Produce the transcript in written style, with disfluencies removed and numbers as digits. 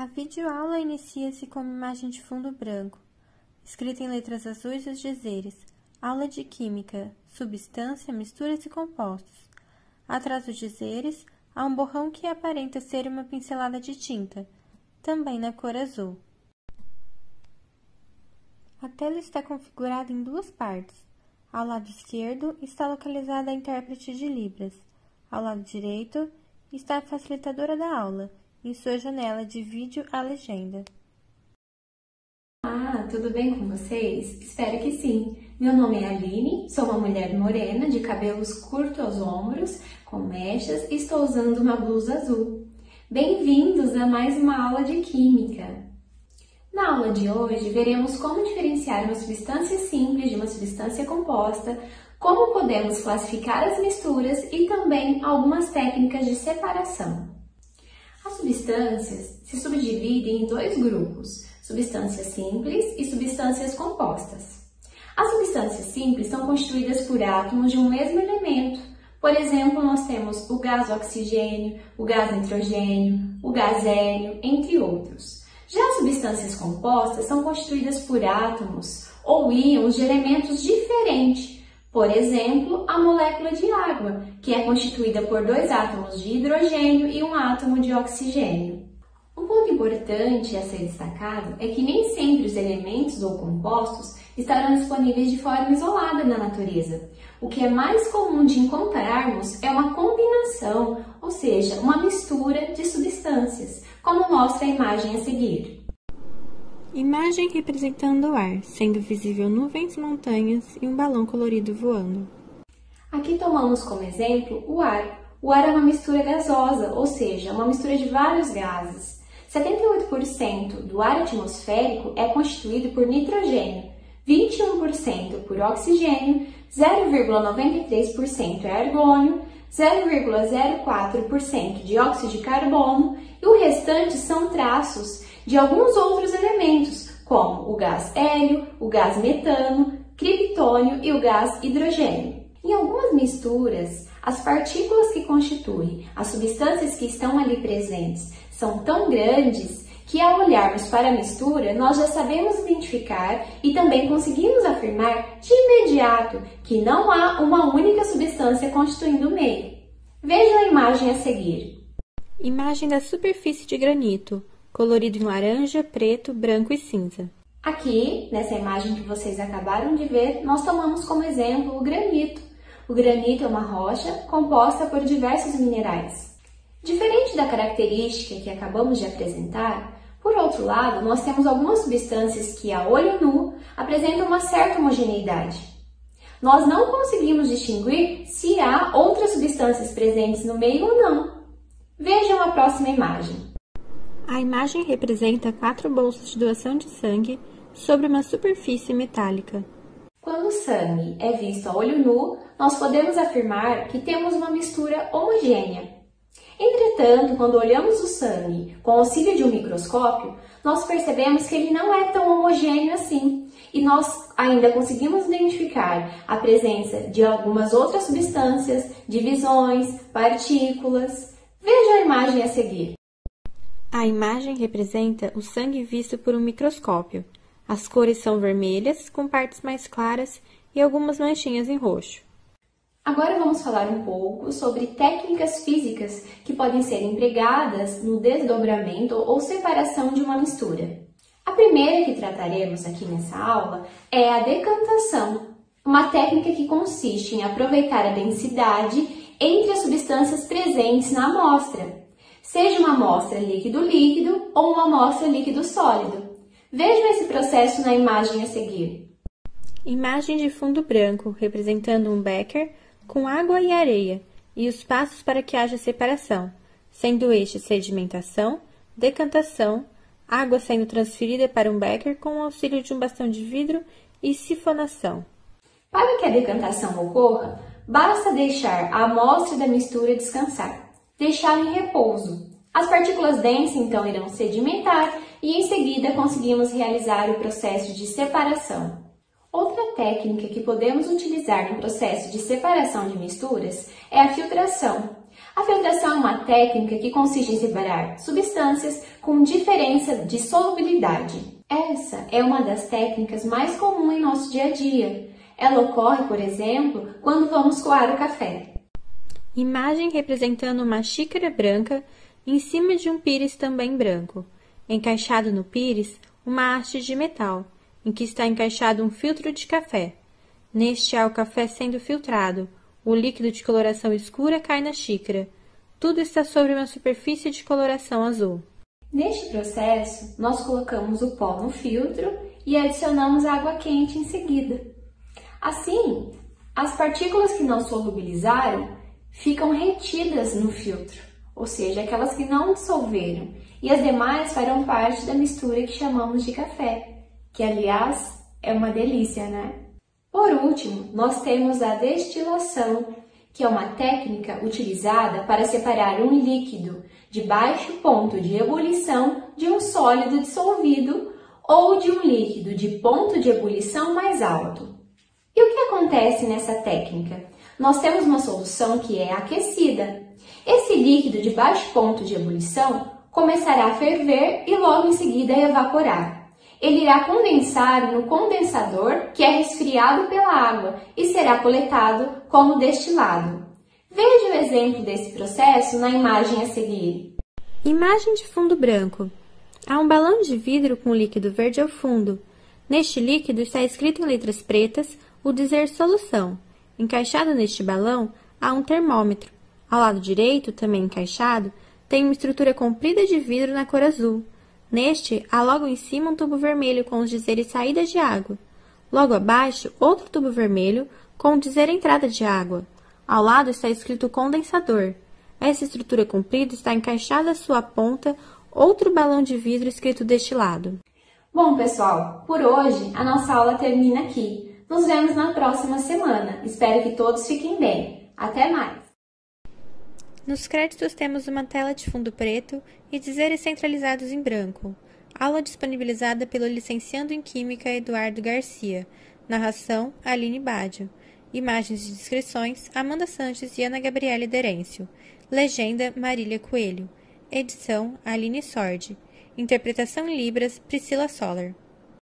A videoaula inicia-se com uma imagem de fundo branco, escrita em letras azuis os dizeres: Aula de Química, Substância, Misturas e Compostos. Atrás dos dizeres, há um borrão que aparenta ser uma pincelada de tinta, também na cor azul. A tela está configurada em duas partes. Ao lado esquerdo está localizada a intérprete de Libras. Ao lado direito está a facilitadora da aula, em sua janela de vídeo a legenda. Olá, tudo bem com vocês? Espero que sim. Meu nome é Aline, sou uma mulher morena de cabelos curtos aos ombros, com mechas e estou usando uma blusa azul. Bem-vindos a mais uma aula de Química. Na aula de hoje, veremos como diferenciar uma substância simples de uma substância composta, como podemos classificar as misturas e também algumas técnicas de separação. As substâncias se subdividem em dois grupos, substâncias simples e substâncias compostas. As substâncias simples são constituídas por átomos de um mesmo elemento. Por exemplo, nós temos o gás oxigênio, o gás nitrogênio, o gás hélio, entre outros. Já as substâncias compostas são constituídas por átomos ou íons de elementos diferentes. Por exemplo, a molécula de água, que é constituída por dois átomos de hidrogênio e um átomo de oxigênio. Um ponto importante a ser destacado é que nem sempre os elementos ou compostos estarão disponíveis de forma isolada na natureza. O que é mais comum de encontrarmos é uma combinação, ou seja, uma mistura de substâncias, como mostra a imagem a seguir. Imagem representando o ar, sendo visível nuvens, montanhas e um balão colorido voando. Aqui tomamos como exemplo o ar. O ar é uma mistura gasosa, ou seja, uma mistura de vários gases. 78% do ar atmosférico é constituído por nitrogênio, 21% por oxigênio, 0,93% é argônio, 0,04% de óxido de carbono e o restante são traços de alguns outros elementos, como o gás hélio, o gás metano, criptônio e o gás hidrogênio. Em algumas misturas, as partículas que constituem as substâncias que estão ali presentes são tão grandes que, ao olharmos para a mistura, nós já sabemos identificar e também conseguimos afirmar de imediato que não há uma única substância constituindo o meio. Vejam a imagem a seguir. Imagem da superfície de granito, colorido em laranja, preto, branco e cinza. Aqui, nessa imagem que vocês acabaram de ver, nós tomamos como exemplo o granito. O granito é uma rocha composta por diversos minerais. Diferente da característica que acabamos de apresentar, por outro lado, nós temos algumas substâncias que, a olho nu, apresentam uma certa homogeneidade. Nós não conseguimos distinguir se há outras substâncias presentes no meio ou não. Vejam a próxima imagem. A imagem representa 4 bolsas de doação de sangue sobre uma superfície metálica. Quando o sangue é visto a olho nu, nós podemos afirmar que temos uma mistura homogênea. Entretanto, quando olhamos o sangue com o auxílio de um microscópio, nós percebemos que ele não é tão homogêneo assim, e nós ainda conseguimos identificar a presença de algumas outras substâncias, divisões, partículas. Veja a imagem a seguir. A imagem representa o sangue visto por um microscópio. As cores são vermelhas, com partes mais claras e algumas manchinhas em roxo. Agora vamos falar um pouco sobre técnicas físicas que podem ser empregadas no desdobramento ou separação de uma mistura. A primeira que trataremos aqui nessa aula é a decantação, uma técnica que consiste em aproveitar a densidade entre as substâncias presentes na amostra, seja uma amostra líquido-líquido ou uma amostra líquido-sólido. Vejam esse processo na imagem a seguir. Imagem de fundo branco, representando um becker com água e areia, e os passos para que haja separação, sendo este sedimentação, decantação, água sendo transferida para um becker com o auxílio de um bastão de vidro e sifonação. Para que a decantação ocorra, basta deixar a amostra da mistura descansar, deixá-la em repouso. As partículas densas então irão sedimentar e em seguida conseguimos realizar o processo de separação. Outra técnica que podemos utilizar no processo de separação de misturas é a filtração. A filtração é uma técnica que consiste em separar substâncias com diferença de solubilidade. Essa é uma das técnicas mais comuns em nosso dia a dia. Ela ocorre, por exemplo, quando vamos coar o café. Imagem representando uma xícara branca em cima de um pires também branco. Encaixado no pires, uma haste de metal, em que está encaixado um filtro de café. Neste há o café sendo filtrado. O líquido de coloração escura cai na xícara. Tudo está sobre uma superfície de coloração azul. Neste processo, nós colocamos o pó no filtro e adicionamos água quente em seguida. Assim, as partículas que não solubilizaram ficam retidas no filtro, ou seja, aquelas que não dissolveram, e as demais farão parte da mistura que chamamos de café, que, aliás, é uma delícia, né? Por último, nós temos a destilação, que é uma técnica utilizada para separar um líquido de baixo ponto de ebulição de um sólido dissolvido ou de um líquido de ponto de ebulição mais alto. E o que acontece nessa técnica? Nós temos uma solução que é aquecida. Esse líquido de baixo ponto de ebulição começará a ferver e logo em seguida evaporar. Ele irá condensar no condensador, que é resfriado pela água e será coletado como destilado. Veja o exemplo desse processo na imagem a seguir. Imagem de fundo branco. Há um balão de vidro com líquido verde ao fundo. Neste líquido está escrito em letras pretas o dizer solução. Encaixado neste balão há um termômetro. Ao lado direito, também encaixado, tem uma estrutura comprida de vidro na cor azul. Neste, há logo em cima um tubo vermelho com os dizeres saída de água. Logo abaixo, outro tubo vermelho com o dizer entrada de água. Ao lado está escrito condensador. Essa estrutura comprida está encaixada à sua ponta outro balão de vidro escrito destilado. Bom, pessoal, por hoje a nossa aula termina aqui. Nos vemos na próxima semana. Espero que todos fiquem bem. Até mais! Nos créditos temos uma tela de fundo preto e dizeres centralizados em branco. Aula disponibilizada pelo licenciando em Química Eduardo Garcia. Narração, Aline Badio. Imagens e descrições, Amanda Sanches e Ana Gabriele Derêncio. Legenda, Marília Coelho. Edição, Aline Sordi. Interpretação em Libras, Priscila Soller.